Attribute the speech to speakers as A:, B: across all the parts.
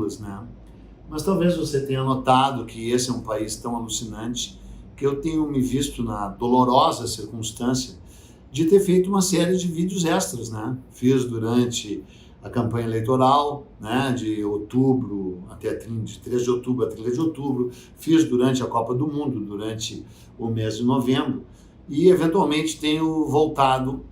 A: ruas, né? Mas talvez você tenha notado que esse é um país tão alucinante que eu tenho me visto na dolorosa circunstância de ter feito uma série de vídeos extras, né? Fiz durante a campanha eleitoral, né, de outubro até de 3 de outubro a 30 de outubro, fiz durante a Copa do Mundo, durante o mês de novembro, e eventualmente tenho voltado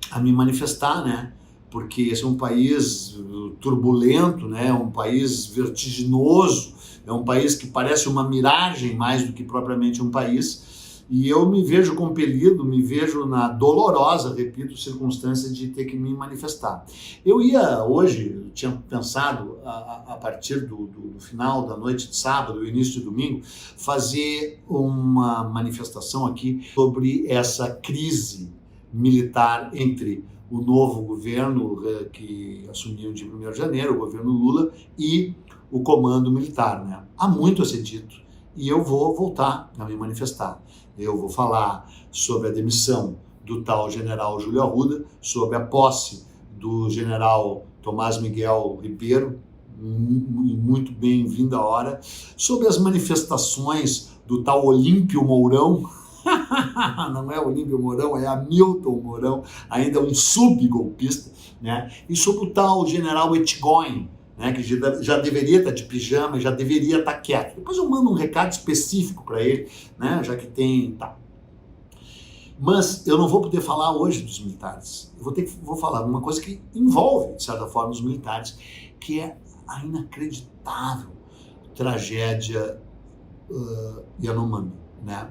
A: a me manifestar, né, porque esse é um país turbulento, né, um país vertiginoso, é um país que parece uma miragem mais do que propriamente um país, e eu me vejo compelido, me vejo na dolorosa, repito, circunstância de ter que me manifestar. Eu ia hoje, eu tinha pensado, a partir do final da noite de sábado, início de domingo, fazer uma manifestação aqui sobre essa crise militar entre o novo governo que assumiu de 1º de janeiro, o governo Lula, e o comando militar, né? Há muito a ser dito, e eu vou voltar a me manifestar. Eu vou falar sobre a demissão do tal general Júlio Arruda, sobre a posse do general Tomás Miguel Ribeiro, muito bem-vinda a hora, sobre as manifestações do tal Olímpio Mourão, não é Olímpio Mourão, é Hamilton Mourão, ainda um subgolpista, né? E sobre o tal general Etchgoin, né, que já deveria estar de pijama, já deveria estar quieto. Depois eu mando um recado específico para ele, né, já que tem... Tá. Mas eu não vou poder falar hoje dos militares. Eu vou falar de uma coisa que envolve, de certa forma, os militares, que é a inacreditável tragédia Yanomami, né,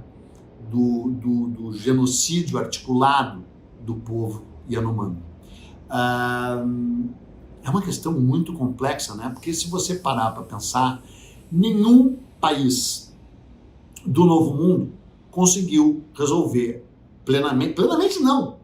A: do genocídio articulado do povo Yanomami. É uma questão muito complexa, né? Porque se você parar para pensar, nenhum país do Novo Mundo conseguiu resolver plenamente não,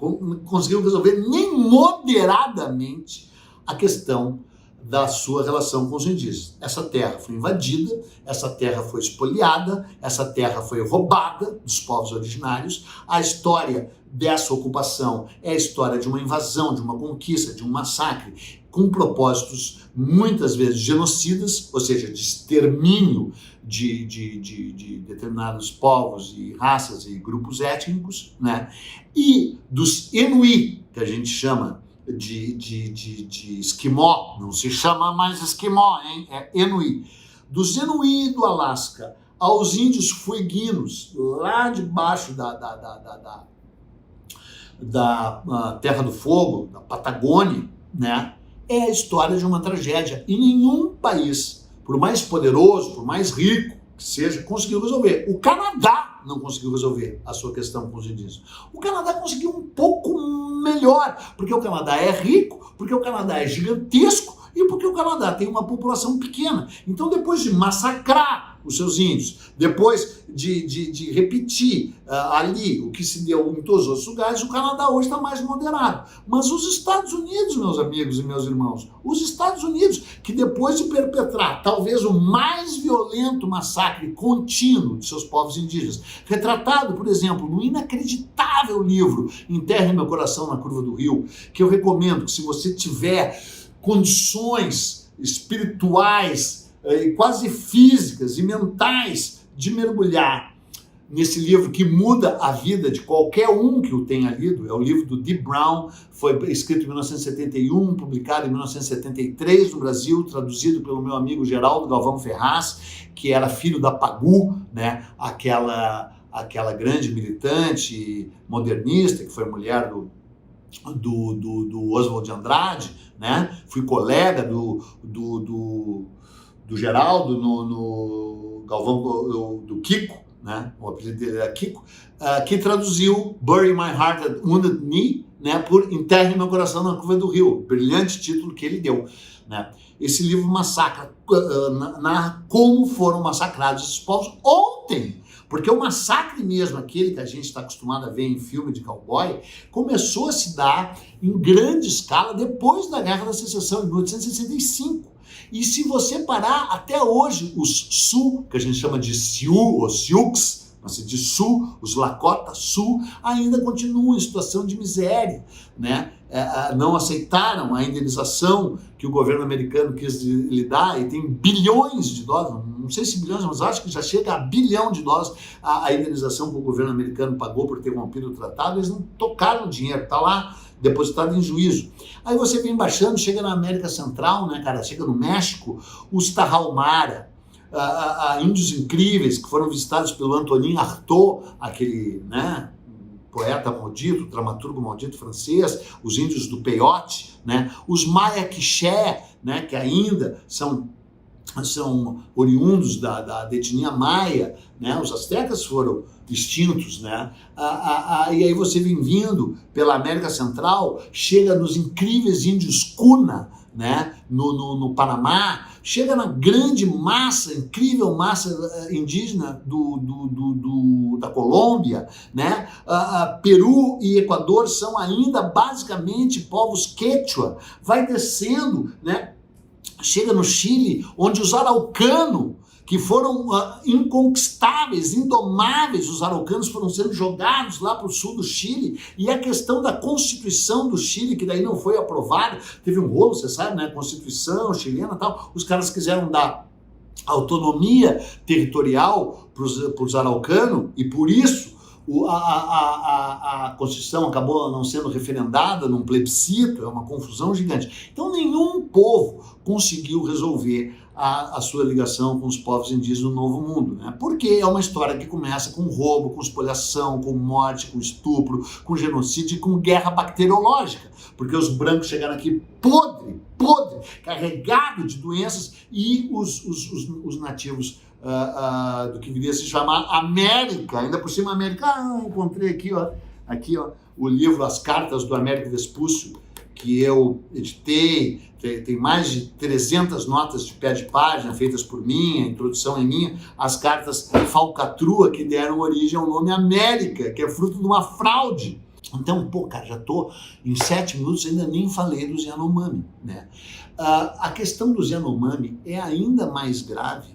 A: conseguiu resolver nem moderadamente a questão da sua relação com os indígenas. Essa terra foi invadida, essa terra foi espoliada, essa terra foi roubada dos povos originários. A história dessa ocupação é a história de uma invasão, de uma conquista, de um massacre, com propósitos muitas vezes genocidas, ou seja, de extermínio de determinados povos e raças e grupos étnicos, né? E dos Inuit, que a gente chama de esquimó, não se chama mais esquimó, hein? É Inuit. Dos Inuit do Alasca aos índios fueguinos, lá debaixo da Terra do Fogo, da Patagônia, né? É a história de uma tragédia. E nenhum país, por mais poderoso, por mais rico que seja, conseguiu resolver. O Canadá não conseguiu resolver a sua questão com os indígenas. O Canadá conseguiu um pouco melhor, porque o Canadá é rico, porque o Canadá é gigantesco e porque o Canadá tem uma população pequena. Então, depois de massacrar os seus índios, depois de repetir ali o que se deu em todos os outros lugares, o Canadá hoje está mais moderado. Mas os Estados Unidos, meus amigos e meus irmãos, os Estados Unidos, que depois de perpetrar talvez o mais violento massacre contínuo de seus povos indígenas, retratado, por exemplo, no inacreditável livro Enterre Meu Coração na Curva do Rio, que eu recomendo que, se você tiver condições espirituais, quase físicas e mentais, de mergulhar nesse livro que muda a vida de qualquer um que o tenha lido. É o livro do Dee Brown, foi escrito em 1971, publicado em 1973 no Brasil, traduzido pelo meu amigo Geraldo Galvão Ferraz, que era filho da Pagu, né? aquela grande militante modernista, que foi mulher do Oswald de Andrade, né? Fui colega do Geraldo no Galvão, do Kiko, né? O apelido dele era Kiko, que traduziu Bury My Heart at Wounded Knee, né? Por Enterre Meu Coração na Curva do Rio, brilhante título que ele deu, né? Esse livro narra como foram massacrados esses povos ontem. Porque o massacre mesmo, aquele que a gente está acostumado a ver em filme de cowboy, começou a se dar em grande escala depois da Guerra da Secessão, em 1865. E se você parar, até hoje, os Sioux, que a gente chama de Sioux ou Sioux, mas se diz Sioux, os Lakota Sioux, ainda continuam em situação de miséria, né? não aceitaram a indenização que o governo americano quis lhe dar, e tem bilhões de dólares, não sei se bilhões, mas acho que já chega a $1 bilhão a indenização que o governo americano pagou por ter rompido o tratado. Eles não tocaram o dinheiro, está lá depositado em juízo. Aí você vem baixando, chega na América Central, né, cara, chega no México, os Tarahumara, índios incríveis que foram visitados pelo Antonin Artaud, aquele, né, poeta maldito, dramaturgo maldito francês, os índios do Peyote, né, os Maya Quiché, né, que ainda são oriundos da etnia maia, né? Os astecas foram extintos, né? E aí você vem vindo pela América Central, chega nos incríveis índios Cuna, né? No Panamá, chega na grande massa, incrível massa indígena da Colômbia, né? Peru e Equador são ainda basicamente povos quechua, vai descendo, né? Chega no Chile, onde os araucanos, que foram inconquistáveis, indomáveis, os araucanos foram sendo jogados lá para o sul do Chile, e a questão da Constituição do Chile, que daí não foi aprovada, teve um rolo, você sabe, né? Constituição chilena e tal, os caras quiseram dar autonomia territorial para os araucanos, e por isso a Constituição acabou não sendo referendada num plebiscito, é uma confusão gigante. Então nenhum povo conseguiu resolver a sua ligação com os povos indígenas no Novo Mundo, né? Porque é uma história que começa com roubo, com espoliação, com morte, com estupro, com genocídio e com guerra bacteriológica, porque os brancos chegaram aqui podre, carregado de doenças, e os nativos do que viria a se chamar América, ainda por cima América. Encontrei aqui, ó, o livro As Cartas do Américo Vespúcio, que eu editei, tem mais de 300 notas de pé de página feitas por mim, a introdução é minha, as cartas falcatrua que deram origem ao nome América, que é fruto de uma fraude. Então, cara, já estou em 7 minutos, ainda nem falei dos Yanomami, né? A questão dos Yanomami é ainda mais grave,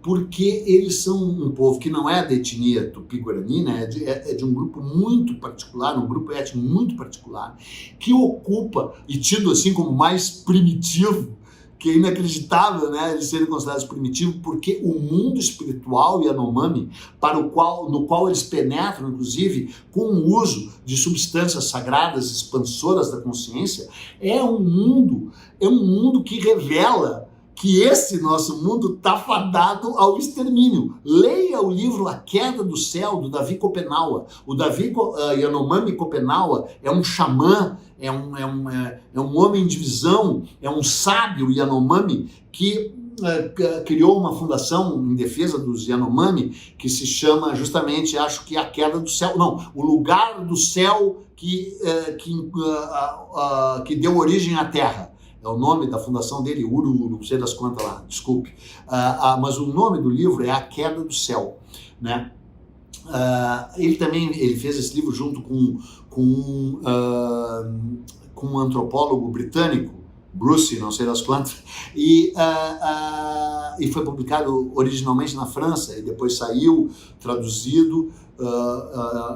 A: porque eles são um povo que não é da etnia Tupi-Guarani, né? É de um grupo muito particular, um grupo étnico muito particular, que ocupa, e tido assim como mais primitivo, que é inacreditável, né, eles serem considerados primitivos, porque o mundo espiritual Yanomami, no qual eles penetram, inclusive, com o uso de substâncias sagradas, expansoras da consciência, é um mundo que revela que esse nosso mundo está fadado ao extermínio. Leia o livro A Queda do Céu, do Davi Kopenawa. O Davi Yanomami Kopenawa é um xamã, é um homem de visão, é um sábio Yanomami que criou uma fundação em defesa dos Yanomami que se chama justamente, acho que A Queda do Céu, não, O Lugar do Céu que deu origem à Terra. É o nome da fundação dele, Uru, não sei das quantas lá, desculpe. Mas o nome do livro é A Queda do Céu, né? Ele fez esse livro junto com um antropólogo britânico, Bruce, não sei das quantas, e foi publicado originalmente na França, e depois saiu traduzido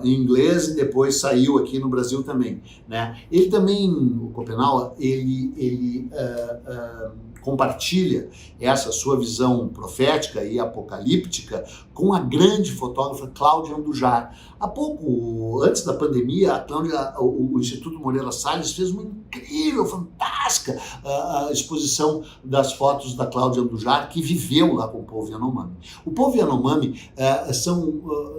A: em inglês, e depois saiu aqui no Brasil também, né? Ele também, o Kopenawa, ele compartilha essa sua visão profética e apocalíptica com a grande fotógrafa Cláudia Andujar. Há pouco, antes da pandemia, o Instituto Moreira Salles fez uma incrível, fantástica exposição das fotos da Cláudia Andujar, que viveu lá com o povo Yanomami. O povo Yanomami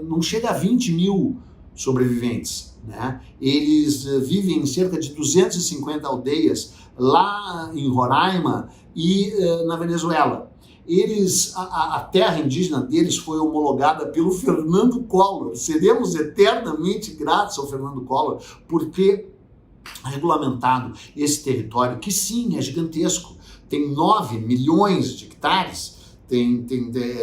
A: não chega a 20 mil sobreviventes, né? Eles vivem em cerca de 250 aldeias lá em Roraima e na Venezuela. A terra indígena deles foi homologada pelo Fernando Collor. Seremos eternamente gratos ao Fernando Collor por ter regulamentado esse território, que sim, é gigantesco. Tem 9 milhões de hectares,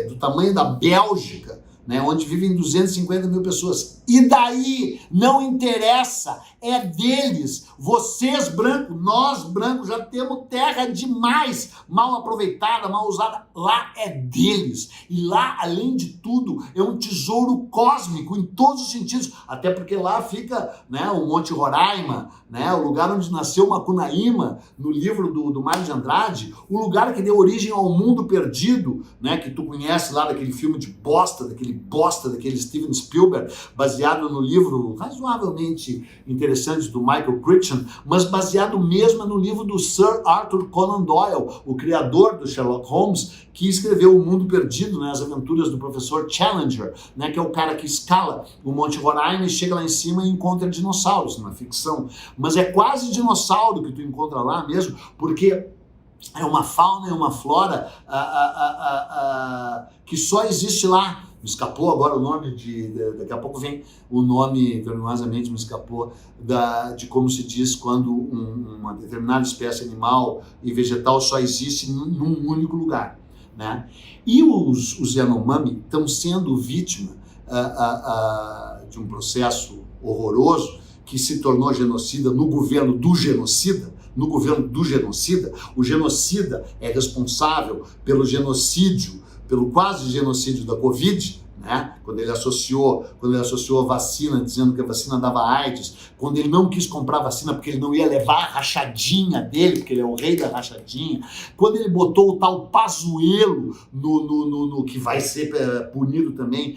A: do tamanho da Bélgica, né, onde vivem 250 mil pessoas. E daí? Não interessa, é deles. Vocês brancos, nós brancos já temos terra demais, mal aproveitada, mal usada. Lá é deles. E lá, além de tudo, é um tesouro cósmico em todos os sentidos. Até porque lá fica, né, o Monte Roraima, né, o lugar onde nasceu Macunaíma, no livro do Mário de Andrade, o lugar que deu origem ao Mundo Perdido, né, que tu conhece lá daquele filme de bosta, daquele Steven Spielberg, baseado no livro razoavelmente interessante do Michael Crichton, mas baseado mesmo no livro do Sir Arthur Conan Doyle, o criador do Sherlock Holmes, que escreveu O Mundo Perdido, né, as aventuras do professor Challenger, né, que é o cara que escala o Monte Roraima e chega lá em cima e encontra dinossauros, na ficção. Mas é quase dinossauro que tu encontra lá mesmo, porque é uma fauna e uma flora que só existe lá. Me escapou agora o nome daqui a pouco vem o nome, vergonhosamente me escapou, de como se diz quando uma determinada espécie animal e vegetal só existe num único lugar, né? E os Yanomami estão sendo vítima de um processo horroroso que se tornou genocida no governo do genocida. O genocida é responsável pelo genocídio, pelo quase genocídio da Covid, né? Quando ele associou a vacina, dizendo que a vacina dava AIDS, quando ele não quis comprar vacina porque ele não ia levar a rachadinha dele, porque ele é o rei da rachadinha, quando ele botou o tal Pazuello no que vai ser punido também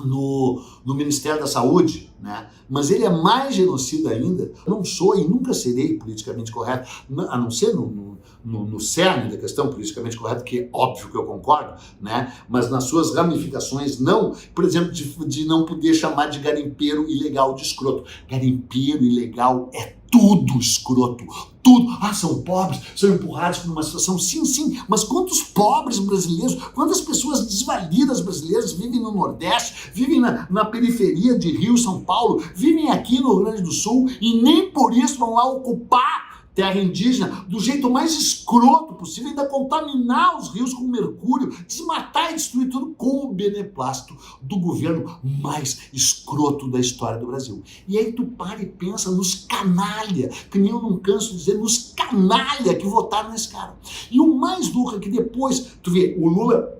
A: no Ministério da Saúde, né? Mas ele é mais genocida ainda. Eu não sou e nunca serei politicamente correto, a não ser no cerne da questão politicamente correto, que é óbvio que eu concordo, né? Mas nas suas ramificações, não, por exemplo, de não poder chamar de garimpeiro ilegal de escroto. Garimpeiro ilegal é tudo escroto, tudo. São pobres, são empurrados por uma situação, sim, mas quantos pobres brasileiros, quantas pessoas desvalidas brasileiras vivem no Nordeste, vivem na periferia de Rio, São Paulo, vivem aqui no Rio Grande do Sul e nem por isso vão lá ocupar terra indígena do jeito mais escroto possível, ainda contaminar os rios com mercúrio, desmatar e destruir tudo com o beneplácito do governo mais escroto da história do Brasil. E aí tu para e pensa nos canalha, que nem eu não canso de dizer, nos canalha que votaram nesse cara. E o mais louco é que depois, tu vê, o Lula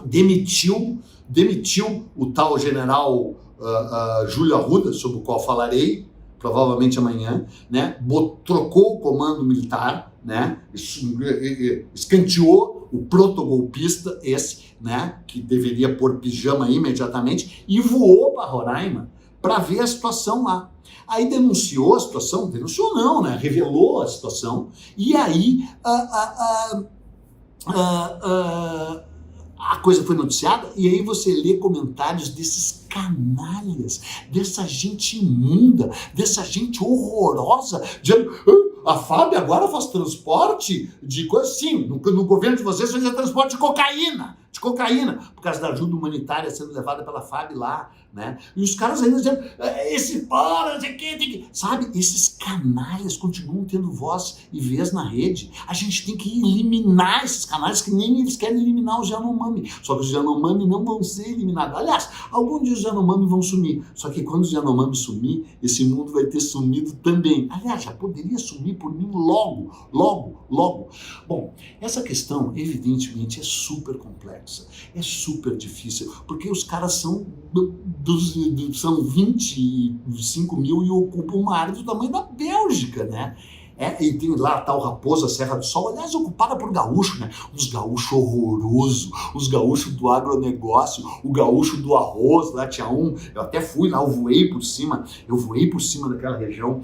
A: demitiu o tal general Júlio Arruda, sobre o qual falarei, provavelmente amanhã, né? Trocou o comando militar, né? Escanteou o protogolpista esse, né? Que deveria pôr pijama imediatamente e voou para Roraima para ver a situação lá. Aí denunciou a situação, denunciou não, né? Revelou a situação e aí a coisa foi noticiada e aí você lê comentários desses canalhas, dessa gente imunda, dessa gente horrorosa, dizendo, a FAB agora faz transporte de coisa, sim, no governo de vocês fazia transporte de cocaína, por causa da ajuda humanitária sendo levada pela FAB lá, né? E os caras ainda dizendo, esse porra, não sei o que, tem que... Sabe, esses canalhas continuam tendo voz e vez na rede. A gente tem que eliminar esses canalhas que nem eles querem eliminar os Yanomami. Só que os Yanomami não vão ser eliminados. Aliás, algum dia os Yanomami vão sumir. Só que quando os Yanomami sumir, esse mundo vai ter sumido também. Aliás, já poderia sumir por mim logo. Bom, essa questão, evidentemente, é super complexa. É super difícil, porque os caras são 25 mil e ocupam uma área do tamanho da Bélgica, né? E tem lá a tal Raposa Serra do Sol, aliás, ocupada por gaúcho, né? Uns gaúchos horrorosos, os gaúchos do agronegócio, o gaúcho do arroz, lá tinha eu até fui lá, eu voei por cima daquela região,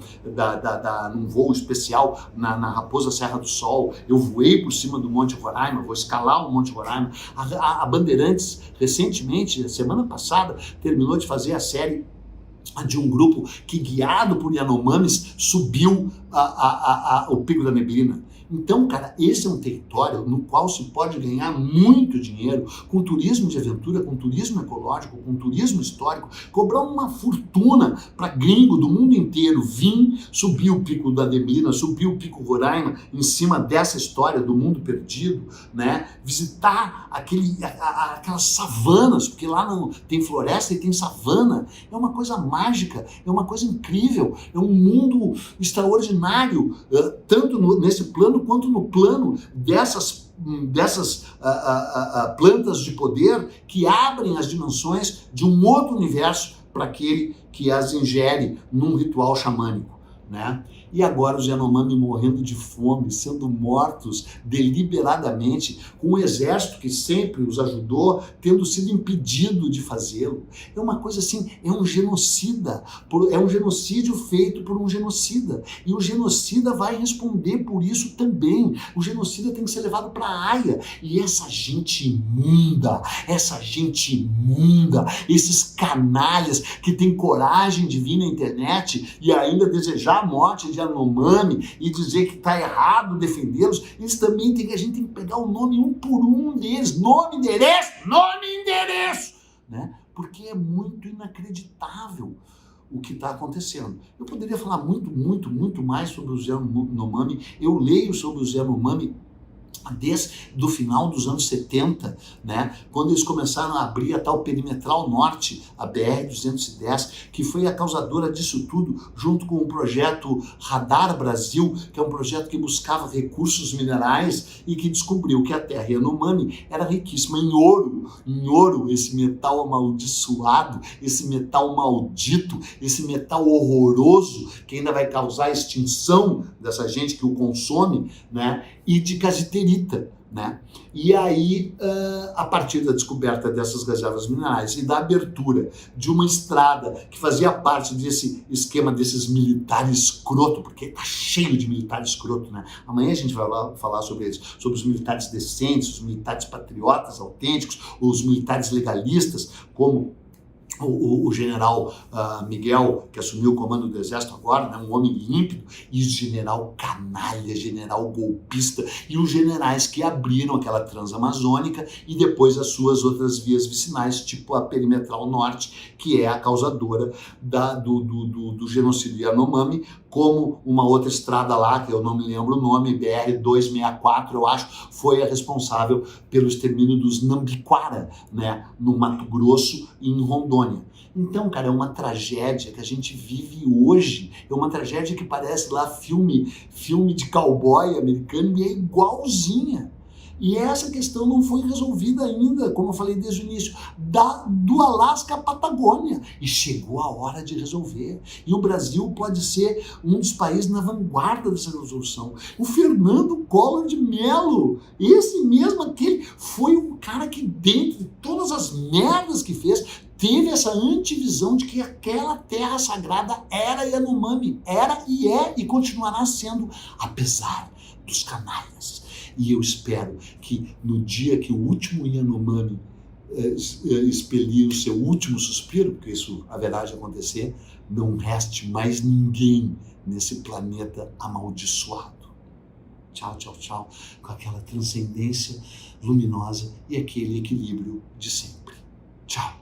A: num voo especial na Raposa Serra do Sol, eu voei por cima do Monte Roraima, vou escalar o Monte Roraima. A Bandeirantes, recentemente, semana passada, terminou de fazer a série de um grupo que, guiado por Yanomamis, subiu o Pico da Neblina. Então, cara, esse é um território no qual se pode ganhar muito dinheiro com turismo de aventura, com turismo ecológico, com turismo histórico, cobrar uma fortuna para gringo do mundo inteiro vir, subir o Pico da Ademira, subir o Pico Roraima em cima dessa história do mundo perdido, né? Visitar aquelas savanas, porque lá não, tem floresta e tem savana. É uma coisa mágica, é uma coisa incrível, é um mundo extraordinário, tanto nesse plano quanto no plano dessas plantas de poder que abrem as dimensões de um outro universo para aquele que as ingere num ritual xamânico, né? E agora os Yanomami morrendo de fome, sendo mortos deliberadamente, com um exército que sempre os ajudou, tendo sido impedido de fazê-lo. É uma coisa assim, é um genocida, é um genocídio feito por um genocida. E o genocida vai responder por isso também. O genocida tem que ser levado para a Haia. E essa gente imunda, esses canalhas que têm coragem de vir na internet e ainda desejar a morte de Yanomami e dizer que está errado defendê-los, eles também a gente tem que pegar o nome um por um deles, nome, endereço, né? Porque é muito inacreditável o que está acontecendo. Eu poderia falar muito mais sobre os Yanomami. Eu leio sobre os Yanomami desde o final dos anos 70, né, quando eles começaram a abrir a tal perimetral norte, a BR-210, que foi a causadora disso tudo, junto com o projeto Radar Brasil, que é um projeto que buscava recursos minerais e que descobriu que a terra Yanomami era riquíssima em ouro, esse metal amaldiçoado, esse metal maldito, esse metal horroroso, que ainda vai causar a extinção dessa gente que o consome, né, e de casiterita, né? E aí, a partir da descoberta dessas reservas minerais e da abertura de uma estrada que fazia parte desse esquema desses militares escroto, porque tá cheio de militares escroto, né? Amanhã a gente vai falar sobre eles, sobre os militares decentes, os militares patriotas autênticos, os militares legalistas, como o general Miguel, que assumiu o comando do exército agora, né, um homem límpido, e o general canalha, general golpista, e os generais que abriram aquela transamazônica e depois as suas outras vias vicinais, tipo a Perimetral Norte, que é a causadora do genocídio Yanomami, como uma outra estrada lá, que eu não me lembro o nome, BR-264, eu acho, foi a responsável pelo extermínio dos Nambiquara, né, no Mato Grosso e em Rondônia. Então, cara, é uma tragédia que a gente vive hoje, é uma tragédia que parece lá filme de cowboy americano e é igualzinha. E essa questão não foi resolvida ainda, como eu falei desde o início, do Alasca à Patagônia. E chegou a hora de resolver. E o Brasil pode ser um dos países na vanguarda dessa resolução. O Fernando Collor de Mello, esse mesmo, aquele, foi um cara que, dentre todas as merdas que fez, teve essa antivisão de que aquela terra sagrada era Yanomami, era e é e continuará sendo, apesar dos canalhas. E eu espero que no dia que o último Yanomami expelir o seu último suspiro, porque isso haverá de acontecer, não reste mais ninguém nesse planeta amaldiçoado. Tchau, tchau, tchau, com aquela transcendência luminosa e aquele equilíbrio de sempre. Tchau.